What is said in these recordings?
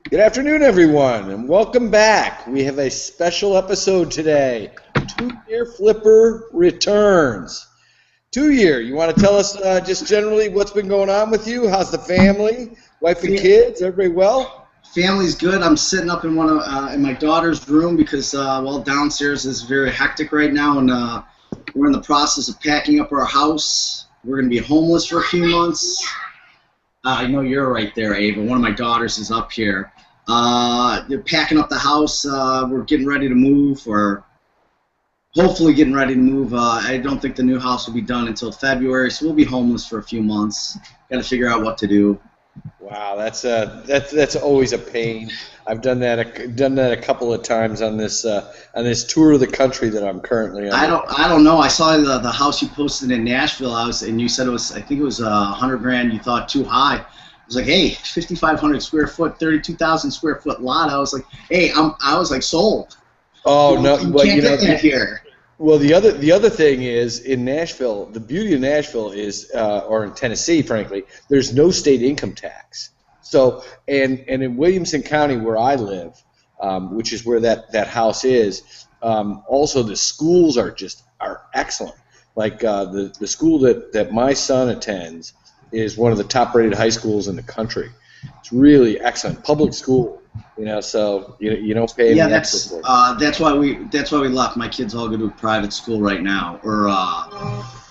Good afternoon, everyone, and welcome back. We have a special episode today. Two-year flipper returns. 2 year. You want to tell us just generally what's been going on with you? How's the family, wife and kids? Everybody well? Family's good. I'm sitting up in one of in my daughter's room because downstairs is very hectic right now, and we're in the process of packing up our house. We're going to be homeless for a few months. I know you're right there, Ava. One of my daughters is up here. They're packing up the house. We're getting ready to move, or hopefully getting ready to move. I don't think the new house will be done until February, so we'll be homeless for a few months. Got to figure out what to do. Wow, that's always a pain. I've done that a couple of times on this tour of the country that I'm currently on. I don't know. I saw the house you posted in Nashville. And you said I think it was $100,000. You thought too high. I was like, hey, 5,500 square foot, 32,000 square foot lot. I was like, hey, I was like sold. Oh no, you well, can't get that here. Well, the other thing is in Nashville, the beauty of Nashville is, or in Tennessee, frankly, there's no state income tax. So, and in Williamson County, where I live, which is where that house is, also the schools are excellent. Like the school that my son attends is one of the top-rated high schools in the country. It's really excellent public school. So you don't pay any extra for it. That's why we left. My kids all go to a private school right now, or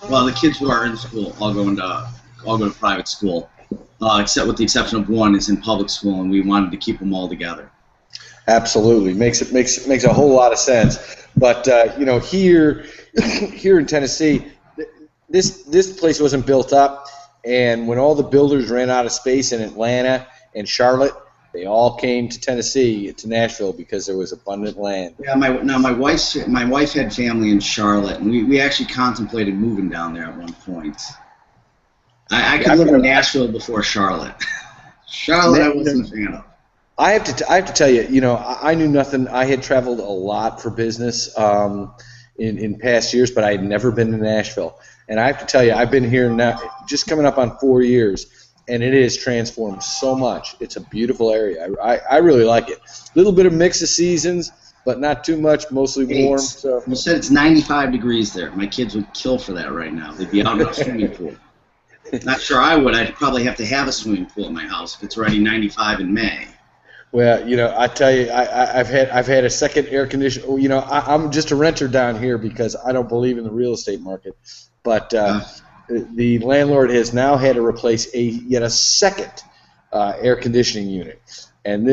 the kids who are in school all go to private school, except with the exception of one is in public school, and we wanted to keep them all together. Absolutely, makes a whole lot of sense. But here in Tennessee, this place wasn't built up, and when all the builders ran out of space in Atlanta and Charlotte, they all came to Tennessee, to Nashville, because there was abundant land. Yeah, my wife had family in Charlotte, and we actually contemplated moving down there at one point. I could live in Nashville before Charlotte. Charlotte, I wasn't a fan of. I have to tell you, I knew nothing. I had traveled a lot for business in past years, but I had never been to Nashville. And I have to tell you, I've been here now, just coming up on 4 years. And it is transformed so much. It's a beautiful area. I really like it. A little bit of mix of seasons, but not too much, mostly warm. So. You said it's 95 degrees there. My kids would kill for that right now. They'd be out in a swimming pool. Not sure I would. I'd probably have to have a swimming pool in my house if it's already 95 in May. Well, I tell you, I've had a second air conditioner. I'm just a renter down here because I don't believe in the real estate market. But the landlord has now had to replace yet a second air conditioning unit, and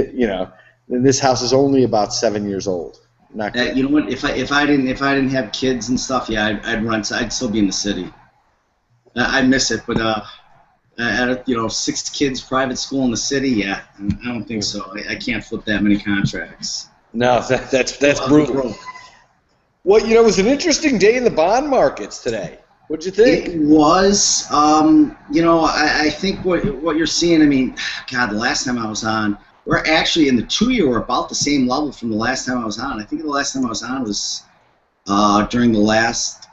this house is only about 7 years old. Not good. You know what? If I didn't have kids and stuff, yeah, I'd rent. I'd still be in the city. I miss it, but at 6 kids private school in the city, yeah, I don't think so. I can't flip that many contracts. No, that's brutal. Well, it was an interesting day in the bond markets today. What'd you think? It was, I think what you're seeing, God, the last time I was on, we're actually in the 2 year, we're about the same level from the last time I was on. I think the last time I was on was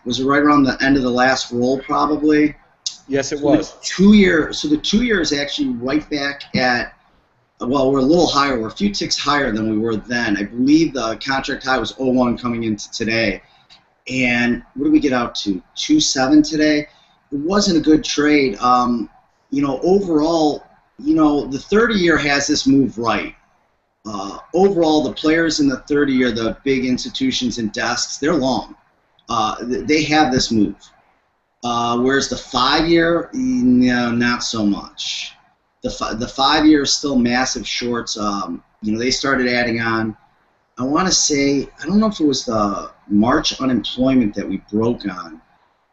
was it right around the end of the last roll probably? Yes, it was. The 2 year, so the 2 year is actually right back at, well, we're a little higher, we're a few ticks higher than we were then. I believe the contract high was 0.1 coming into today. And what did we get out to? 2.7 today. It wasn't a good trade. Overall, the 30-year has this move right. Overall, the players in the 30-year, the big institutions and desks, they're long. They have this move. Whereas the 5-year, no, not so much. The 5-year is still massive shorts. They started adding on. I want to say, I don't know if it was the March unemployment that we broke on.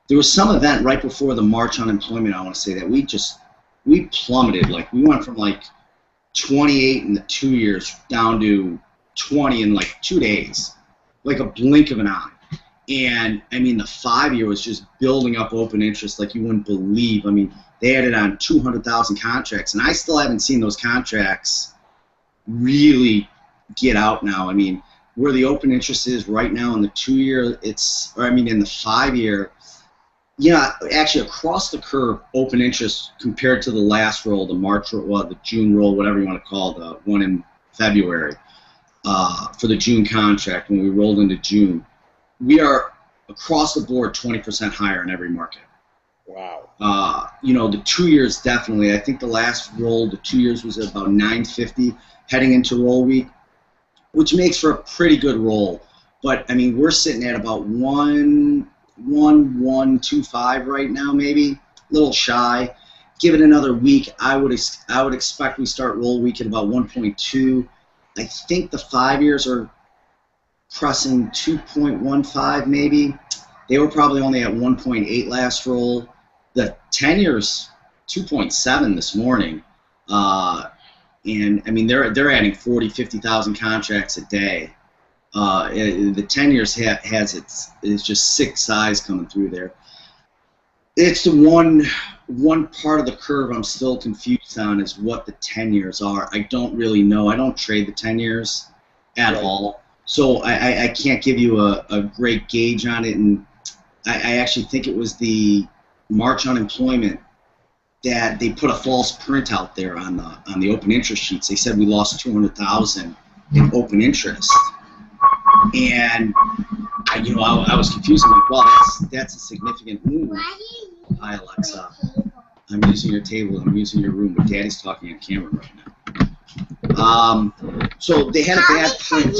There was some event right before the March unemployment, I want to say, that we plummeted. Like, we went from like 28 in the 2 years down to 20 in like 2 days, like a blink of an eye. And, the 5-year was just building up open interest like you wouldn't believe. They added on 200,000 contracts, and I still haven't seen those contracts really get out now. Where the open interest is right now in the 2 year, in the 5-year, actually across the curve, open interest compared to the last roll, the March roll, the June roll, whatever you want to call it, the one in February for the June contract when we rolled into June. We are across the board 20% higher in every market. Wow. You know, the 2 years definitely. I think the last roll, the 2 years was about 950 heading into roll week, which makes for a pretty good roll. But I mean, we're sitting at about 1.125 right now, maybe a little shy. Give it another week, I would expect we start roll week at about 1.2. I think the 5 years are pressing 2.15 maybe. They were probably only at 1.8 last roll. The 10 years 2.7 this morning. And I mean, they're adding 40, 50,000 contracts a day. The 10 years has it's just sick size coming through there. It's the one part of the curve I'm still confused on is what the 10 years are. I don't really know. I don't trade the 10 years at all. So I can't give you a great gauge on it. And I actually think it was the March unemployment that they put a false print out there on the open interest sheets. They said we lost 200,000 in open interest. And I was confused. I'm like, well, that's a significant move. Hi, Alexa. I'm using your table. I'm using your room, but Daddy's talking on camera right now. So they had a bad print.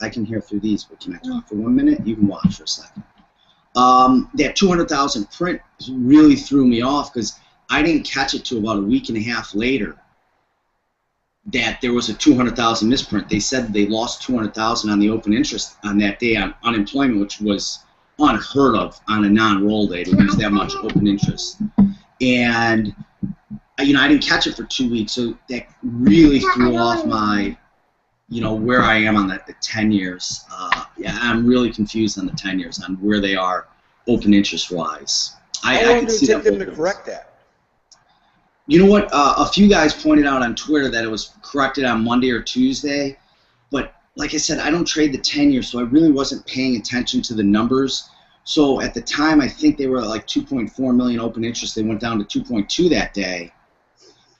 I can hear through these, but can I talk for 1 minute? You can watch for a second. That 200,000 print really threw me off because I didn't catch it till about a week and a half later that there was a 200,000 misprint. They said they lost 200,000 on the open interest on that day on unemployment, which was unheard of on a non-roll day to lose that much open interest. And I didn't catch it for 2 weeks, so that really threw off my, where I am on the 10 years. Yeah, I'm really confused on the 10 years on where they are open interest wise. How long did it take them to correct that? You know what? A few guys pointed out on Twitter that it was corrected on Monday or Tuesday, but like I said, I don't trade the 10 years, so I really wasn't paying attention to the numbers. So at the time, I think they were at like 2.4 million open interest. They went down to 2.2 that day,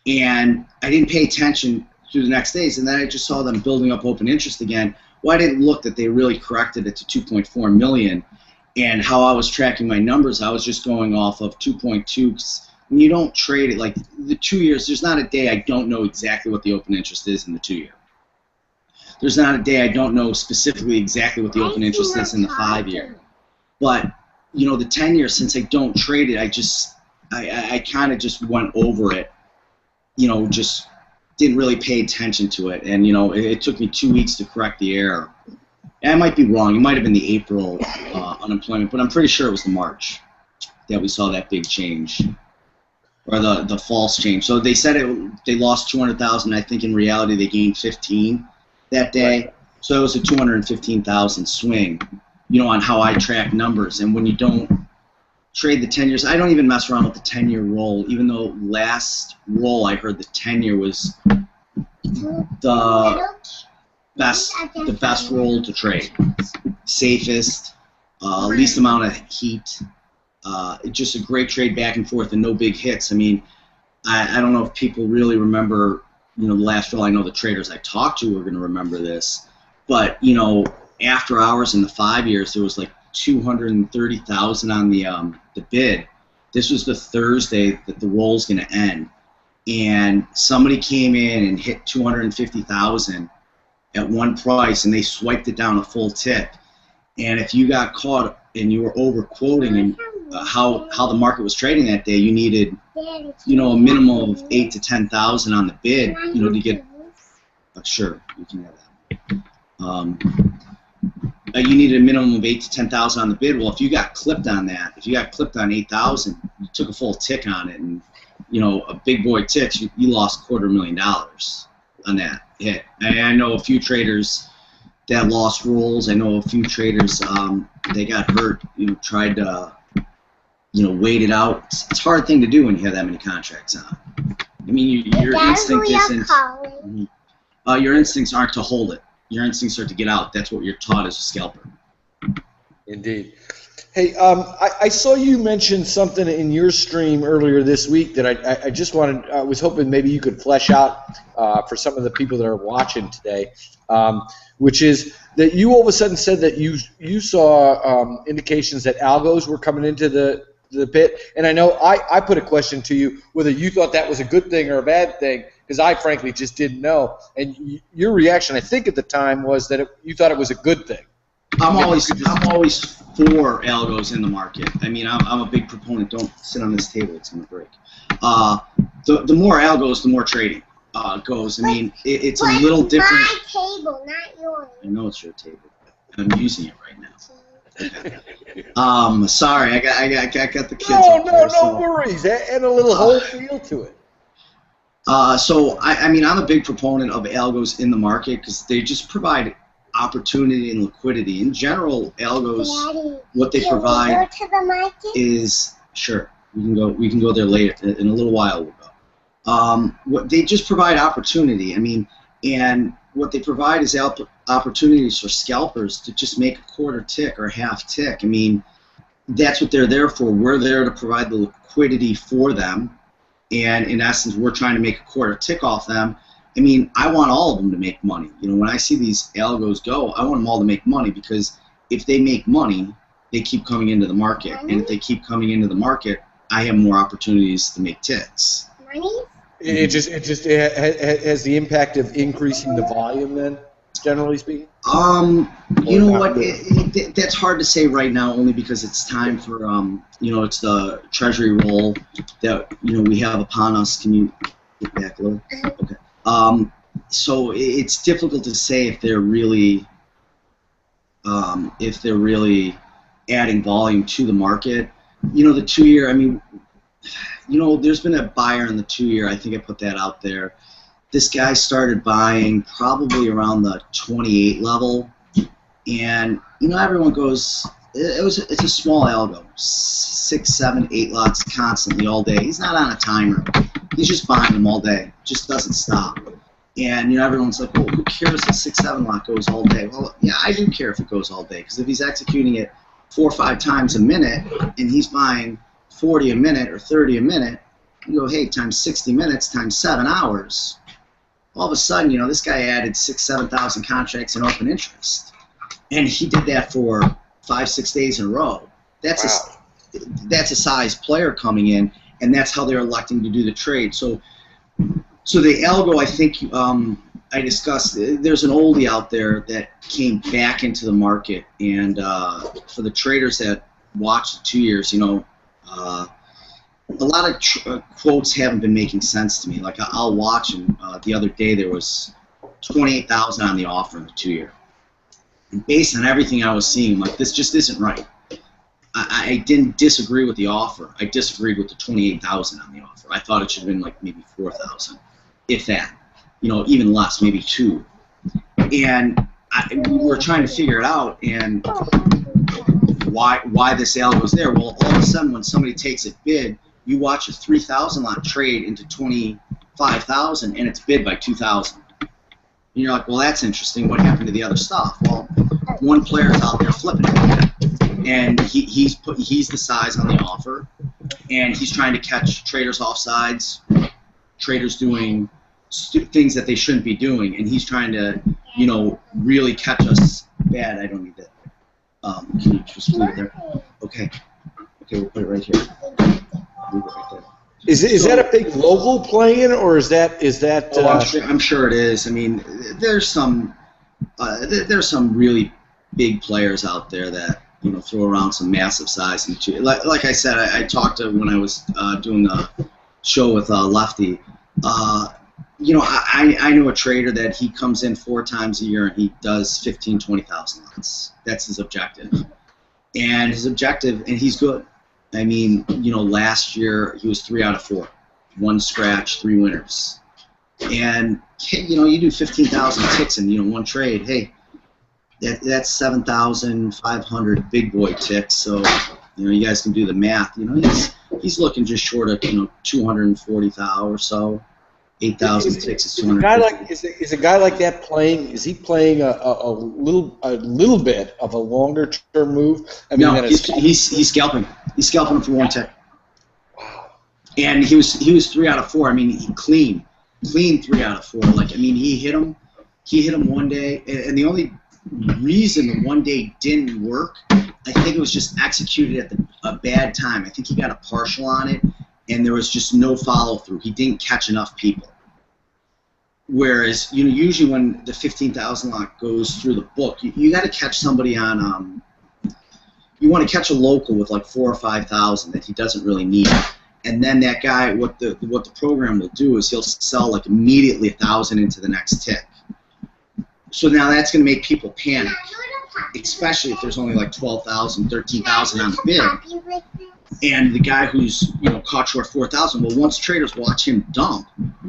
and I didn't pay attention through the next days, and then I just saw them building up open interest again. Well, I didn't look that they really corrected it to 2.4 million, and how I was tracking my numbers, I was just going off of 2.2. When you don't trade it, like the 2 years, there's not a day I don't know exactly what the open interest is in the 2 year. There's not a day I don't know specifically exactly what the open interest is in the 5 year. But, the 10 year, since I don't trade it, I kind of just went over it, just didn't really pay attention to it. And, it took me 2 weeks to correct the error. And I might be wrong. It might have been the April unemployment, but I'm pretty sure it was the March that we saw that big change. Or the false change. So they said they lost 200,000. I think in reality they gained 15 that day. So it was a 215,000 swing, on how I track numbers. And when you don't trade the 10 years, I don't even mess around with the 10-year roll, even though last roll I heard the 10-year was the best roll to trade. Safest, least amount of heat. Just a great trade back and forth and no big hits. I mean, I don't know if people really remember, the last roll. I know the traders I talked to are going to remember this. But, after hours in the 5 years, there was like 230,000 on the bid. This was the Thursday that the roll's going to end. And somebody came in and hit 250,000 at one price, and they swiped it down a full tick. And if you got caught and you were over quoting and how the market was trading that day, you needed, a minimum of 8 to 10,000 on the bid, to get. Sure, you can have that. You needed a minimum of 8 to 10,000 on the bid. Well, if you got clipped on that, if you got clipped on 8,000, you took a full tick on it, and a big boy ticks, you lost $250,000 on that hit. And I know a few traders that lost rolls. I know a few traders they got hurt. Tried to wait it out. It's a hard thing to do when you have that many contracts on. I mean, your instinct isn't. Your instincts aren't to hold it. Your instincts are to get out. That's what you're taught as a scalper. Indeed. Hey, I saw you mention something in your stream earlier this week that I just wanted. I was hoping maybe you could flesh out for some of the people that are watching today, which is that you all of a sudden said that you saw indications that algos were coming into the pit, and I know I put a question to you whether you thought that was a good thing or a bad thing, because I frankly just didn't know, and your reaction I think at the time was that you thought it was a good thing. I'm always for algos in the market. I mean, I'm a big proponent. Don't sit on this table; it's gonna break. The more algos, the more trading goes. I mean, it's a little different. My table, not yours. I know it's your table. I'm using it right now. Okay. Sorry, I got the kids. No worries. And a little whole feel to it. So I mean, I'm a big proponent of algos in the market because they just provide opportunity and liquidity. In general, algos, Daddy, what they can provide we go to the market? is sure we can go there later in a little while. We'll go. What they just provide opportunity. I mean, and what they provide is opportunities for scalpers to just make a quarter tick or half tick. I mean, that's what they're there for. We're there to provide the liquidity for them, and in essence, we're trying to make a quarter tick off them. I mean, I want all of them to make money. You know, when I see these algos go, I want them all to make money, because if they make money, they keep coming into the market. And if they keep coming into the market, I have more opportunities to make ticks. Money? It just has the impact of increasing the volume then, generally speaking? You know what, that's hard to say right now, only because it's time for, you know, it's the treasury roll that, you know, we have upon us. Can you get back a little? Okay. So it's difficult to say if they're really adding volume to the market. You know, the 2-year, I mean, you know, there's been a buyer in the 2-year. I think I put that out there. This guy started buying probably around the 28 level, and you know, everyone goes, it's a small algo, 6, 7, 8 lots constantly all day. He's not on a timer. He's just buying them all day. Just doesn't stop. And you know, everyone's like, well, who cares if 6, 7 lot goes all day? Well, yeah, I do care if it goes all day, because if he's executing it 4 or 5 times a minute and he's buying 40 a minute or 30 a minute, you go, hey, times 60 minutes times 7 hours. All of a sudden, you know, this guy added 6,000, 7,000 contracts in open interest, and he did that for 5, 6 days in a row. That's a size player coming in, and that's how they're electing to do the trade. So the algo, I think I discussed, there's an oldie out there that came back into the market, and for the traders that watched the 2 years, you know, a lot of quotes haven't been making sense to me. Like, I'll watch, and the other day there was 28,000 on the offer in the 2-year. And based on everything I was seeing, like, this just isn't right. I didn't disagree with the offer. I disagreed with the 28,000 on the offer. I thought it should have been like maybe 4,000, if that. You know, even less, maybe 2. And we're trying to figure it out, and why this algo is there. Well, all of a sudden, when somebody takes it bid, you watch a 3,000 lot trade into 25,000, and it's bid by 2,000. And you're like, well, that's interesting. What happened to the other stuff? Well, one player's out there flipping it, and he's the size on the offer, and he's trying to catch traders offsides, traders doing things that they shouldn't be doing, and he's trying to, you know, really catch us bad. I don't need that. Can you just leave it there? Okay. Okay, we'll put it right here. Leave it right there. Is that a big local play-in, or is that? Oh, I'm sure it is. I mean, there's some really big players out there that, you know, throw around some massive size. And like I said, I talked to when I was doing the show with Lefty. You know, I know a trader that he comes in 4 times a year and he does 15,000, 20,000 lots. That's his objective. And he's good. I mean, you know, last year he was 3 out of 4, 1 scratch, 3 winners. And hey, you know, you do 15,000 ticks in, you know, 1 trade. Hey, that's 7,500 big boy ticks. So, you know, you guys can do the math. You know, he's looking just short of, you know, 240,000 or so. 8,000 ticks is 200. Is a guy like that playing? Is he playing a little bit of a longer term move? I mean, no, he's scalping. He's scalping for 1 tick. Wow. And he was 3 out of 4. I mean, he clean 3 out of 4. Like, I mean, he hit him one day, and the only reason the one day didn't work, I think it was just executed at a bad time. I think he got a partial on it, and there was just no follow through. He didn't catch enough people. Whereas, usually when the 15,000 lot goes through the book, you got to catch somebody on. You want to catch a local with like 4,000 or 5,000 that he doesn't really need, and then that guy, what the program will do is he'll sell like immediately 1,000 into the next tick. So now that's going to make people panic, especially if there's only like 12,000, 13,000 on the bid. And the guy who's caught short 4,000, well, once traders watch him dump,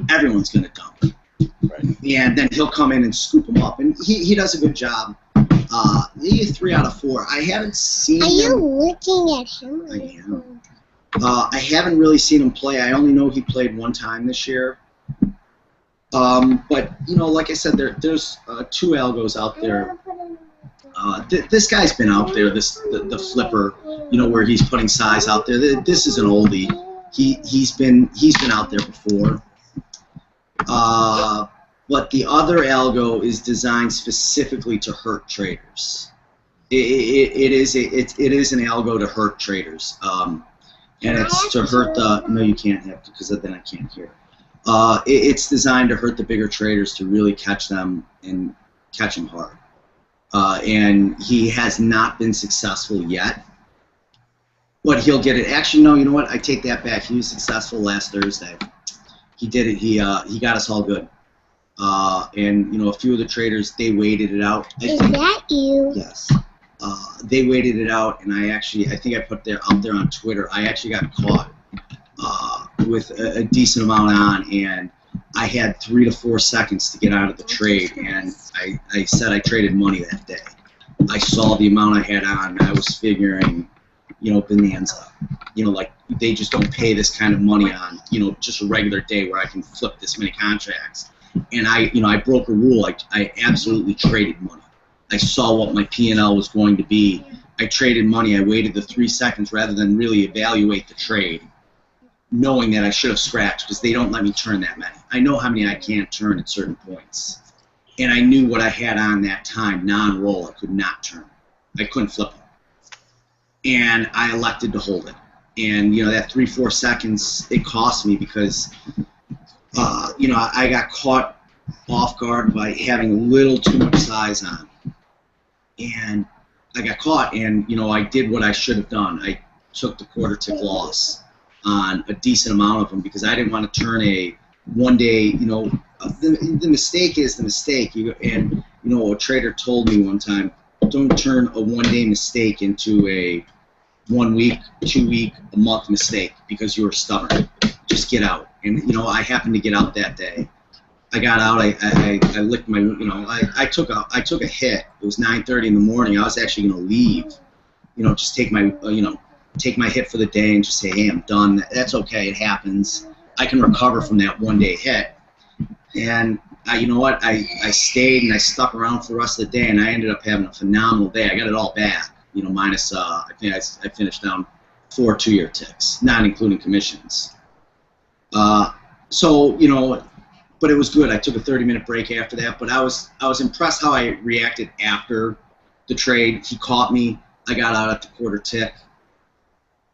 everyone's going to dump. Right. And then he'll come in and scoop him up, and he does a good job. He's 3 out of 4. I haven't seen him. Are you looking at him? I am. I haven't really seen him play. I only know he played 1 time this year. But like I said, there's 2 algos out there. This guy's been out there. The flipper, where he's putting size out there. This is an oldie. He's been out there before. But the other algo is designed specifically to hurt traders. It is an algo to hurt traders. And it's to hurt the. No, you can't have to, because then I can't hear. It's designed to hurt the bigger traders, to really catch them and catch them hard. And he has not been successful yet. But he'll get it. Actually, no, you know what? I take that back. He was successful last Thursday. He did it. He got us all good. And a few of the traders, they waited it out. Is that you? Yes. They waited it out, and I think I put out there on Twitter. I actually got caught with a decent amount on, and I had 3 to 4 seconds to get out of the trade, and I said I traded money that day. I saw the amount I had on, and I was figuring, bonanza. Like they just don't pay this kind of money on, just a regular day where I can flip this many contracts. And I broke a rule. I absolutely traded money. I saw what my P&L was going to be. I traded money. I waited the 3 seconds rather than really evaluate the trade, knowing that I should have scratched, because they don't let me turn that many. I know how many I can't turn at certain points. And I knew what I had on that time, non-roll. I could not turn. I couldn't flip them. And I elected to hold it. And, that 3-4 seconds, it cost me, because, I got caught off guard by having a little too much size on. And I got caught, and, I did what I should have done. I took the quarter tick loss on a decent amount of them, because I didn't want to turn a one-day, the mistake is the mistake. A trader told me one time, don't turn a one-day mistake into a 1 week, 2 week, a month mistake, because you were stubborn. Just get out. And, I happened to get out that day. I got out, I licked my, I took a hit. It was 9:30 in the morning. I was actually going to leave, just take my, take my hit for the day and just say, hey, I'm done. That's okay. It happens. I can recover from that one-day hit. And you know what? I stayed and I stuck around for the rest of the day, and I ended up having a phenomenal day. I got it all back, minus I think I finished down 4 2-year ticks, not including commissions. But it was good. I took a 30-minute break after that. But I was impressed how I reacted after the trade. He caught me. I got out at the quarter tick.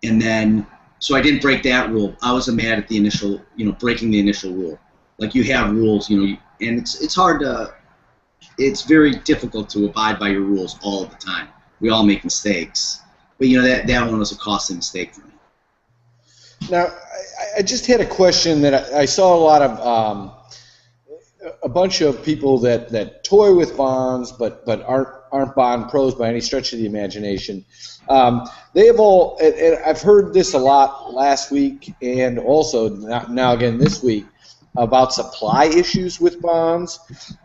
And then, so I didn't break that rule. I was mad at the initial, breaking the initial rule. Like, you have rules, and it's hard to, it's very difficult to abide by your rules all the time. We all make mistakes. But, that one was a costly mistake for me. Now, I just had a question that I saw a lot of, a bunch of people that toy with bonds but aren't bond pros by any stretch of the imagination. They have all, and I've heard this a lot last week and also now again this week, about supply issues with bonds.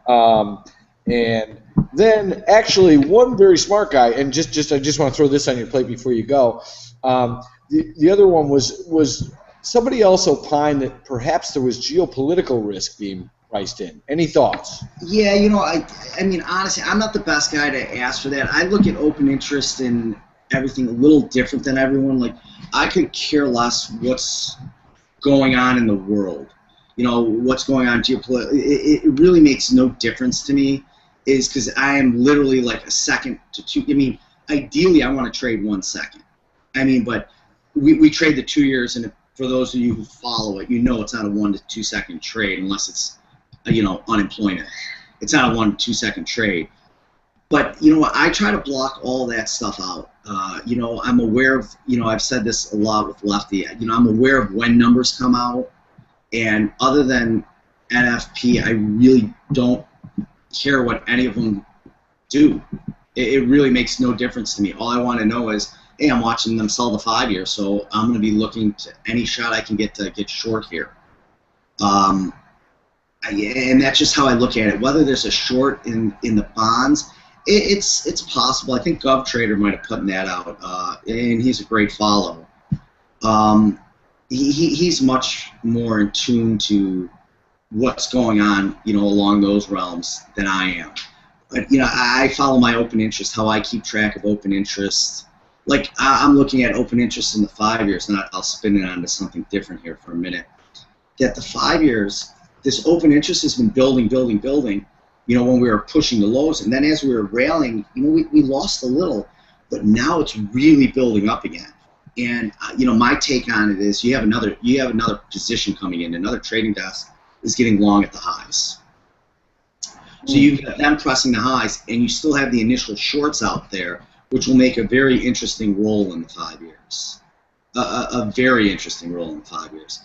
And then actually one very smart guy, and I just want to throw this on your plate before you go. The other one was somebody else opined that perhaps there was geopolitical risk being priced in. Any thoughts? Yeah, you know, I mean, honestly, I'm not the best guy to ask for that. I look at open interest and everything a little different than everyone. Like, I could care less what's going on in the world. You know, what's going on geopolitically. It really makes no difference to me, is because I am literally like a second to two. I mean, ideally, I want to trade 1 second. I mean, but we trade the 2 years, and for those of you who follow it, you know it's not a 1 to 2 second trade unless it's, you know, unemployment. It's not a 1 to 2 second trade. But, you know, I try to block all that stuff out. You know, I'm aware of, you know, I've said this a lot with Lefty, you know, I'm aware of when numbers come out. And other than NFP, I really don't care what any of them do. It really makes no difference to me. All I want to know is, hey, I'm watching them sell the 5 year, so I'm going to be looking to any shot I can get to get short here. And that's just how I look at it. Whether there's a short in the bonds, it's possible. I think GovTrader might have put that out, and he's a great follow. He's much more in tune to what's going on, you know, along those realms than I am. But, you know, I follow my open interest, how I keep track of open interest. Like, I'm looking at open interest in the 5 years, and I'll spin it onto something different here for a minute. That the 5 years, this open interest has been building, you know, when we were pushing the lows. And then as we were railing, you know, we lost a little, but now it's really building up again. And, you know, my take on it is you have another position coming in, another trading desk is getting long at the highs. So you've got them pressing the highs, and you still have the initial shorts out there, which will make a very interesting roll in the 5 years. A very interesting roll in the 5 years.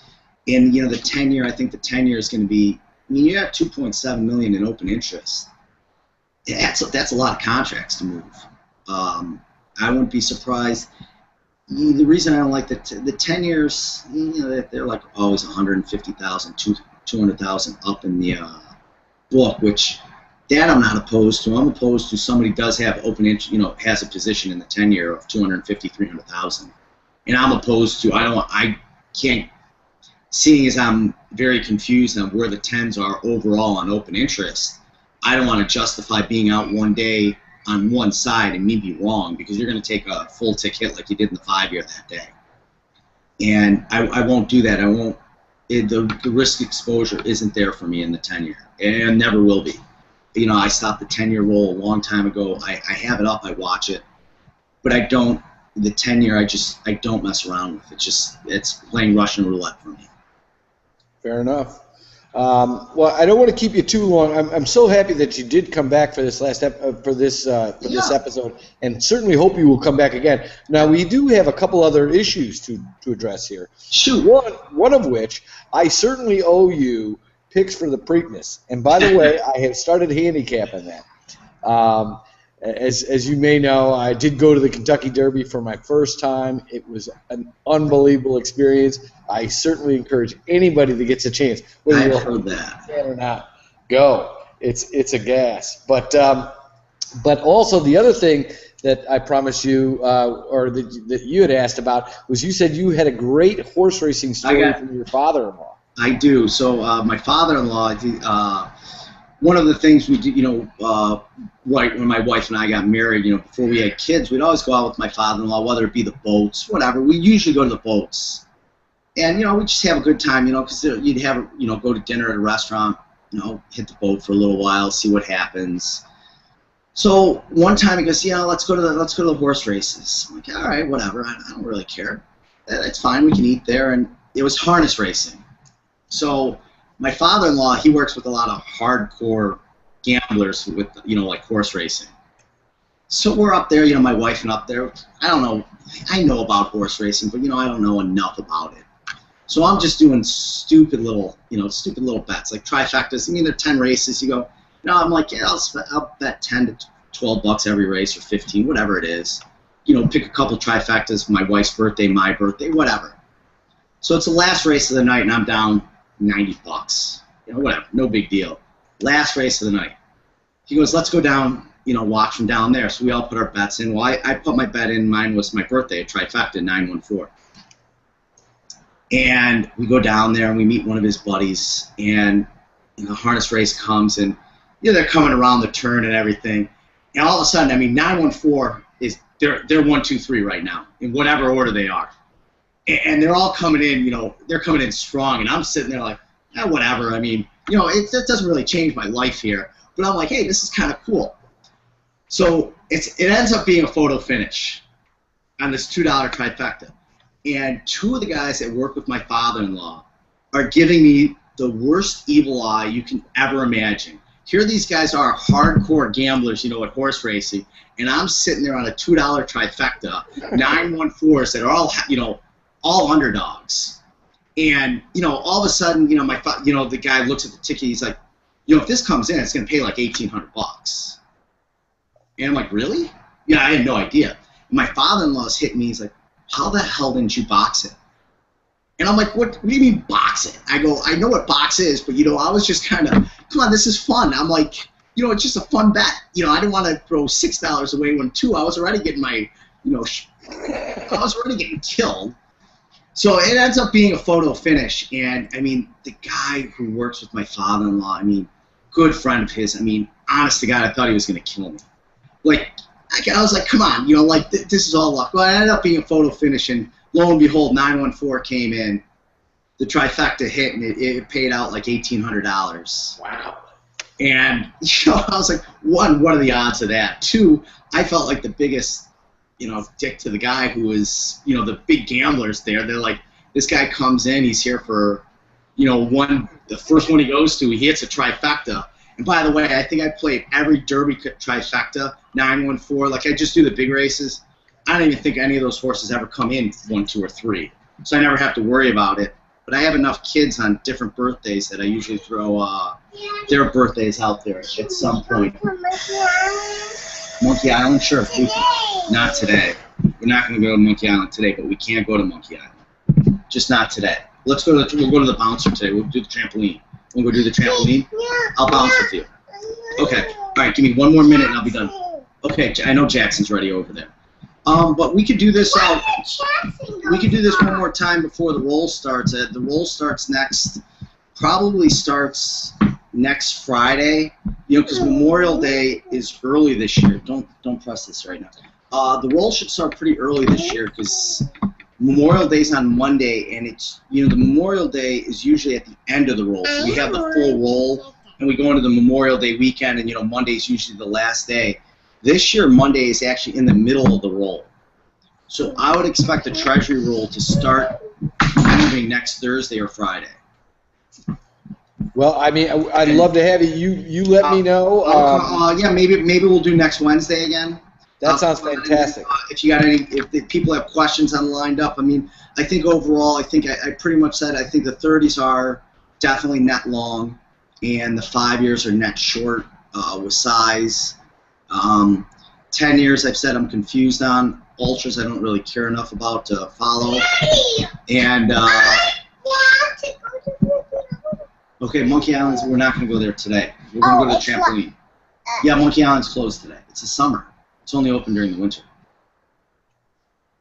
And, you know, the 10-year, I think the 10-year is going to be, I mean, you have 2.7 million in open interest. That's a lot of contracts to move. I wouldn't be surprised. The reason I don't like the 10 years, you know, they're like always 150,000, 200,000 up in the book, which that I'm not opposed to. I'm opposed to somebody does have open interest, you know, has a position in the 10-year of 250, 300,000, and I'm opposed to. I can't. Seeing as I'm very confused on where the 10s are overall on open interest, I don't want to justify being out one day on one side and me be wrong, because you're going to take a full tick hit like you did in the 5 year that day. And I won't do that. I won't. The risk exposure isn't there for me in the 10 year, and never will be. You know, I stopped the 10-year roll a long time ago. I have it up. I watch it, but I don't. The 10-year, I don't mess around with. It's playing Russian roulette for me. Fair enough. Well, I don't want to keep you too long. I'm so happy that you did come back for this this episode, and certainly hope you will come back again. Now, we do have a couple other issues to address here. Shoot. One of which I certainly owe you picks for the Preakness, and by the way, I have started handicapping that. As you may know, I did go to the Kentucky Derby for my first time. It was an unbelievable experience. I certainly encourage anybody that gets a chance, whether you're heard that or not, go. It's a gas. But also the other thing that I promised you, or that you had asked about, was you said you had a great horse racing story from your father-in-law. I do. So my father-in-law, one of the things we did, you know, right when my wife and I got married, you know, before we had kids, we'd always go out with my father-in-law, whether it be the boats, whatever. We usually go to the boats. And, you know, we just have a good time, you know, because you'd have, you know, go to dinner at a restaurant, you know, hit the boat for a little while, see what happens. So one time he goes, yeah, let's go to the horse races. I'm like, all right, whatever. I don't really care. That's fine. We can eat there. And it was harness racing. So my father-in-law, he works with a lot of hardcore gamblers with, you know, like horse racing. So we're up there, you know, my wife and up there. I don't know. I know about horse racing, but, you know, I don't know enough about it. So I'm just doing stupid little bets, like trifectas. I mean, they're 10 races. You go, no, I'm like, yeah, I'll bet 10 to 12 bucks every race, or 15, whatever it is. You know, pick a couple trifectas, my wife's birthday, my birthday, whatever. So it's the last race of the night, and I'm down 90 bucks. You know, whatever, no big deal. Last race of the night. He goes, let's go down, you know, watch from down there. So we all put our bets in. Well, I put my bet in. Mine was my birthday, a trifecta, 914. And we go down there and we meet one of his buddies, and the harness race comes, and they're coming around the turn and everything. And all of a sudden, I mean, 914 is they're 1, 2, 3 right now in whatever order they are, and they're all coming in. They're coming in strong, and I'm sitting there like, whatever. I mean, it doesn't really change my life here, but I'm like, hey, this is kind of cool. So it ends up being a photo finish on this $2 trifecta. And 2 of the guys that work with my father-in-law are giving me the worst evil eye you can ever imagine. Here these guys are hardcore gamblers, at horse racing, and I'm sitting there on a $2 trifecta, 914s that are all underdogs. And, all of a sudden, the guy looks at the ticket, he's like, if this comes in, it's going to pay like $1,800. And I'm like, really? Yeah, I had no idea. And my father-in-law's hitting me, he's like, how the hell didn't you box it? And I'm like, what do you mean box it? I go, I know what box is, but, I was just kind of, come on, this is fun. I'm like, it's just a fun bet. I didn't want to throw $6 away when 2, I was already getting my, I was already getting killed. So it ends up being a photo finish. And, I mean, the guy who works with my father-in-law, I mean, good friend of his, I mean, honest to God, I thought he was going to kill me. Like, I was like, come on, this is all luck. Well, it ended up being a photo finish, and lo and behold, 914 came in. The trifecta hit, and it paid out like $1,800. Wow. And, I was like, one, what are the odds of that? 2, I felt like the biggest, dick to the guy who was, the big gamblers there. They're like, this guy comes in, he's here for, the first one he goes to, he hits a trifecta. And by the way, I think I played every Derby trifecta, 914. Like, I just do the big races. I don't even think any of those horses ever come in 1, 2, or 3. So I never have to worry about it. But I have enough kids on different birthdays that I usually throw their birthdays out there at some point. Monkey Island? Sure. Not today. We're not going to go to Monkey Island today, but we can't go to Monkey Island. Just not today. We'll go to the bouncer today. We'll do the trampoline. We'll go do the trampoline? I'll bounce with you. Okay. All right, give me 1 more minute and I'll be done. Okay, I know Jackson's ready over there. But we could do this we could do this one more time before the roll starts. The roll starts probably starts next Friday, because Memorial Day is early this year. Don't press this right now. The roll should start pretty early this year because Memorial Day's on Monday, and it's the Memorial Day is usually at the end of the roll. So we have the full roll, and we go into the Memorial Day weekend, and Monday's usually the last day. This year, Monday is actually in the middle of the roll. So I would expect the Treasury roll to start moving next Thursday or Friday. Well, I mean, I'd love to have you. You let me know. Yeah, maybe we'll do next Wednesday again. That sounds fantastic. If you got if the people have questions lined up, I mean, I think overall, I think I pretty much said I think the 30s are definitely net long, and the 5 years are net short with size. 10 years, I've said I'm confused on. Ultras, I don't really care enough about to follow. And okay, Monkey Island's, we're not going to go there today. We're going to go to the trampoline. Yeah, Monkey Island's closed today. It's a summer. It's only open during the winter.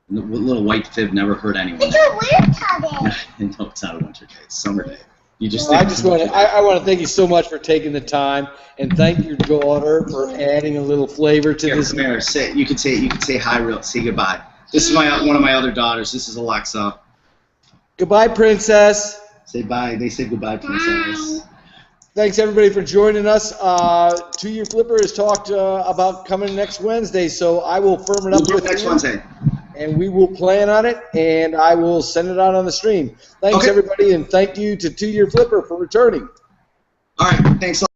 The little white fib never hurt anyone. It's a winter day. No, it's not a winter day. It's a summer day. I want to thank you so much for taking the time, and thank your daughter for adding a little flavor to this. Come here. You can say hi. Say goodbye. This is one of my other daughters. This is Alexa. Goodbye, Princess. Say bye. They say goodbye, Princess. Thanks everybody for joining us. 2 Year Flipper has talked about coming next Wednesday, so I will firm it up with next Wednesday. And we will plan on it, and I will send it out on the stream. Thanks, everybody, and thank you to 2 Year Flipper for returning. All right, thanks a lot.